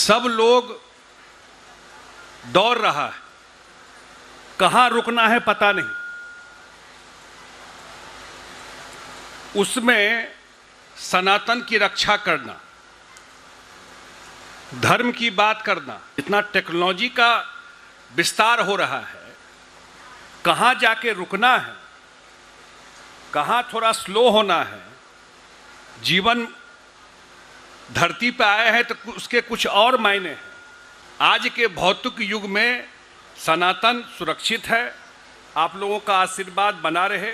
सब लोग दौड़ रहा है, कहाँ रुकना है पता नहीं। उसमें सनातन की रक्षा करना, धर्म की बात करना, इतना टेक्नोलॉजी का विस्तार हो रहा है, कहाँ जाके रुकना है, कहाँ थोड़ा स्लो होना है। जीवन धरती पर आए हैं तो उसके कुछ और मायने हैं। आज के भौतिक युग में सनातन सुरक्षित है, आप लोगों का आशीर्वाद बना रहे।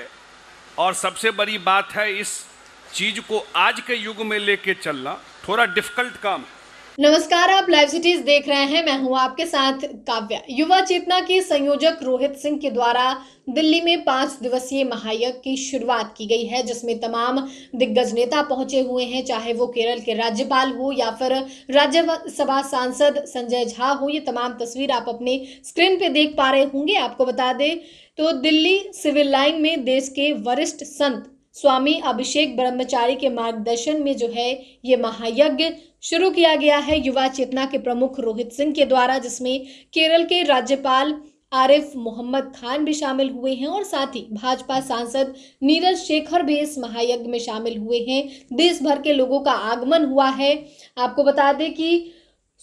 और सबसे बड़ी बात है, इस चीज को आज के युग में लेके चलना थोड़ा डिफिकल्ट काम है। नमस्कार, आप लाइव सिटीज देख रहे हैं। मैं हूं आपके साथ काव्या। युवा चेतना के संयोजक रोहित सिंह के द्वारा दिल्ली में 5 दिवसीय महायज्ञ की शुरुआत की गई है, जिसमें तमाम दिग्गज नेता पहुंचे हुए हैं, चाहे वो केरल के राज्यपाल हो या फिर राज्यसभा सांसद संजय झा हो। ये तमाम तस्वीर आप अपने स्क्रीन पे देख पा रहे होंगे। आपको बता दें तो दिल्ली सिविल लाइन में देश के वरिष्ठ संत स्वामी अभिषेक ब्रह्मचारी के मार्गदर्शन में जो है ये महायज्ञ शुरू किया गया है युवा चेतना के प्रमुख रोहित सिंह के द्वारा, जिसमें केरल के राज्यपाल आरिफ मोहम्मद खान भी शामिल हुए हैं और साथ ही भाजपा सांसद नीरज शेखर भी इस महायज्ञ में शामिल हुए हैं। देश भर के लोगों का आगमन हुआ है। आपको बता दें कि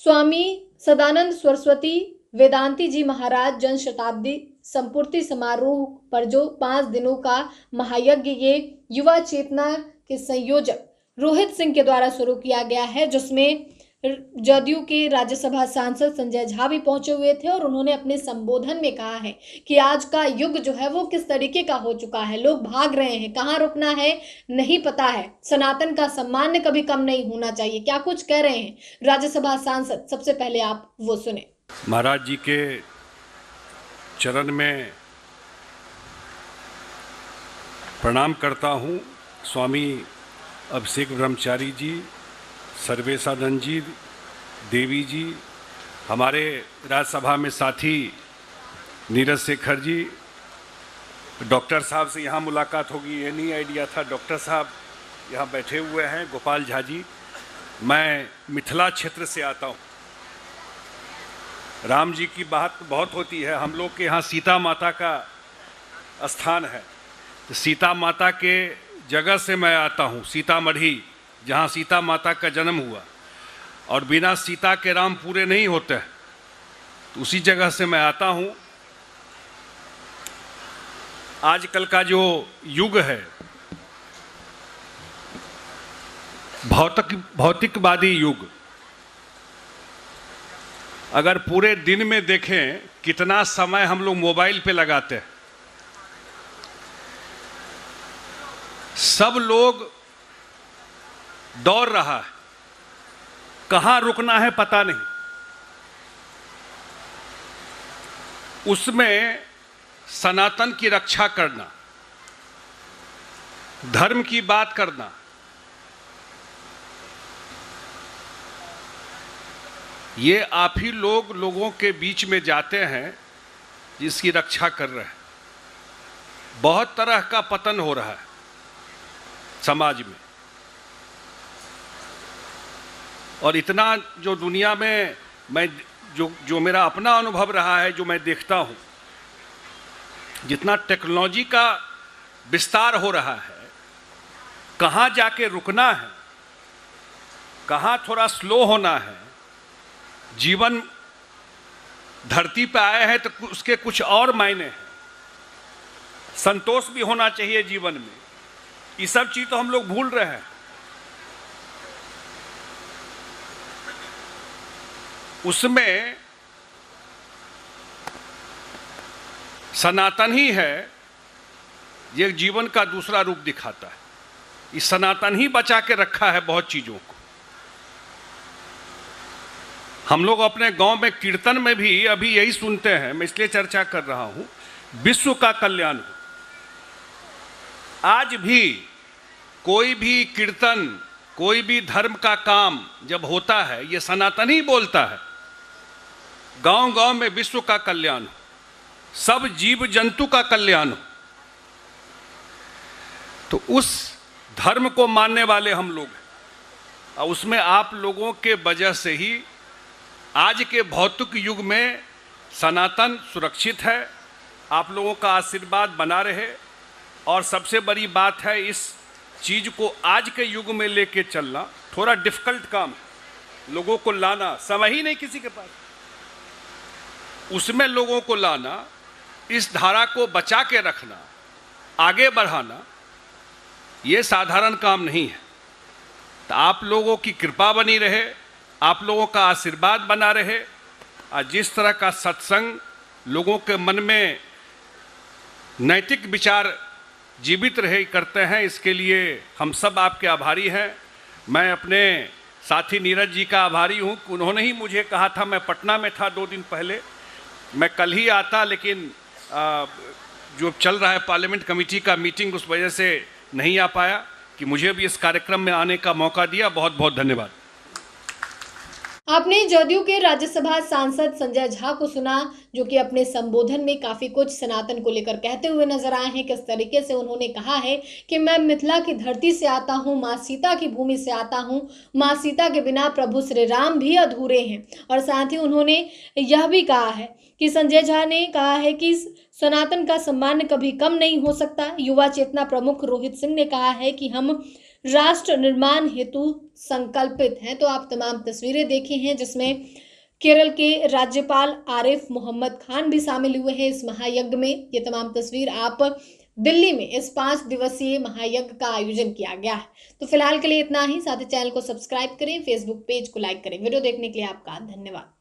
स्वामी सदानंद सरस्वती वेदांती जी महाराज जन शताब्दी संपूर्ति समारोह पर जो 5 दिनों का महायज्ञ ये युवा चेतना के संयोजक रोहित सिंह के द्वारा शुरू किया गया है, जिसमें जदयू के राज्यसभा सांसद संजय झा भी पहुंचे हुए थे और उन्होंने अपने संबोधन में कहा है कि आज का युग जो है वो किस तरीके का हो चुका है। लोग भाग रहे हैं, कहाँ रुकना है नहीं पता है। सनातन का सम्मान कभी कम नहीं होना चाहिए। क्या कुछ कह रहे हैं राज्यसभा सांसद, सबसे पहले आप वो सुने। महाराज जी के चरण में प्रणाम करता हूँ। स्वामी अभिषेक ब्रह्मचारी जी, सर्वेशानंद जी, देवी जी, हमारे राज्यसभा में साथी नीरज शेखर जी, डॉक्टर साहब से यहाँ मुलाकात होगी ये नहीं आइडिया था। डॉक्टर साहब यहाँ बैठे हुए हैं, गोपाल झा जी। मैं मिथिला क्षेत्र से आता हूँ। राम जी की बात बहुत होती है। हम लोग के यहाँ सीता माता का स्थान है, तो सीता माता के जगह से मैं आता हूँ, सीतामढ़ी, जहाँ सीता माता का जन्म हुआ। और बिना सीता के राम पूरे नहीं होते हैं, तो उसी जगह से मैं आता हूँ। आजकल का जो युग है, भौतिकवादी युग, अगर पूरे दिन में देखें कितना समय हम लोग मोबाइल पे लगाते हैं। सब लोग दौड़ रहा है, कहाँ रुकना है पता नहीं। उसमें सनातन की रक्षा करना, धर्म की बात करना, ये आप ही लोगों के बीच में जाते हैं जिसकी रक्षा कर रहे हैं। बहुत तरह का पतन हो रहा है समाज में, और इतना जो दुनिया में मैं जो मेरा अपना अनुभव रहा है, जो मैं देखता हूँ, जितना टेक्नोलॉजी का विस्तार हो रहा है, कहाँ जाके रुकना है, कहाँ थोड़ा स्लो होना है। जीवन धरती पर आए हैं तो उसके कुछ और मायने हैं। संतोष भी होना चाहिए जीवन में। ये सब चीज तो हम लोग भूल रहे हैं। उसमें सनातन ही है, ये जीवन का दूसरा रूप दिखाता है। इस सनातन ही बचा के रखा है बहुत चीजों को। हम लोग अपने गांव में कीर्तन में भी अभी यही सुनते हैं, मैं इसलिए चर्चा कर रहा हूं, विश्व का कल्याण हो। आज भी कोई भी कीर्तन, कोई भी धर्म का काम जब होता है, ये सनातन ही बोलता है, गांव गांव में विश्व का कल्याण हो, सब जीव जंतु का कल्याण हो। तो उस धर्म को मानने वाले हम लोग हैं, और उसमें आप लोगों के वजह से ही आज के भौतिक युग में सनातन सुरक्षित है, आप लोगों का आशीर्वाद बना रहे। और सबसे बड़ी बात है, इस चीज़ को आज के युग में लेके चलना थोड़ा डिफिकल्ट काम है। लोगों को लाना, समय ही नहीं किसी के पास, उसमें लोगों को लाना, इस धारा को बचा के रखना, आगे बढ़ाना, ये साधारण काम नहीं है। तो आप लोगों की कृपा बनी रहे, आप लोगों का आशीर्वाद बना रहे, और जिस तरह का सत्संग लोगों के मन में नैतिक विचार जीवित रहे करते हैं, इसके लिए हम सब आपके आभारी हैं। मैं अपने साथी नीरज जी का आभारी हूं कि उन्होंने ही मुझे कहा था, मैं पटना में था 2 दिन पहले, मैं कल ही आता, लेकिन जो चल रहा है पार्लियामेंट कमेटी का मीटिंग, उस वजह से नहीं आ पाया, कि मुझे भी इस कार्यक्रम में आने का मौका दिया। बहुत बहुत धन्यवाद। आपने जदयू के राज्यसभा सांसद संजय झा को सुना, जो कि अपने संबोधन में काफी कुछ सनातन को लेकर कहते हुए नजर आए हैं। किस तरीके से उन्होंने कहा है कि मैं मिथिला की धरती से आता हूं, मां सीता की भूमि से आता हूं, मां सीता के बिना प्रभु श्री राम भी अधूरे हैं। और साथ ही उन्होंने यह भी कहा है कि संजय झा ने कहा है कि सनातन का सम्मान कभी कम नहीं हो सकता। युवा चेतना प्रमुख रोहित सिंह ने कहा है कि हम राष्ट्र निर्माण हेतु संकल्पित हैं। तो आप तमाम तस्वीरें देखी हैं, जिसमें केरल के राज्यपाल आरिफ मोहम्मद खान भी शामिल हुए हैं इस महायज्ञ में। ये तमाम तस्वीर आप दिल्ली में इस 5 दिवसीय महायज्ञ का आयोजन किया गया है। तो फिलहाल के लिए इतना ही। साथ ही चैनल को सब्सक्राइब करें, फेसबुक पेज को लाइक करें। वीडियो देखने के लिए आपका धन्यवाद।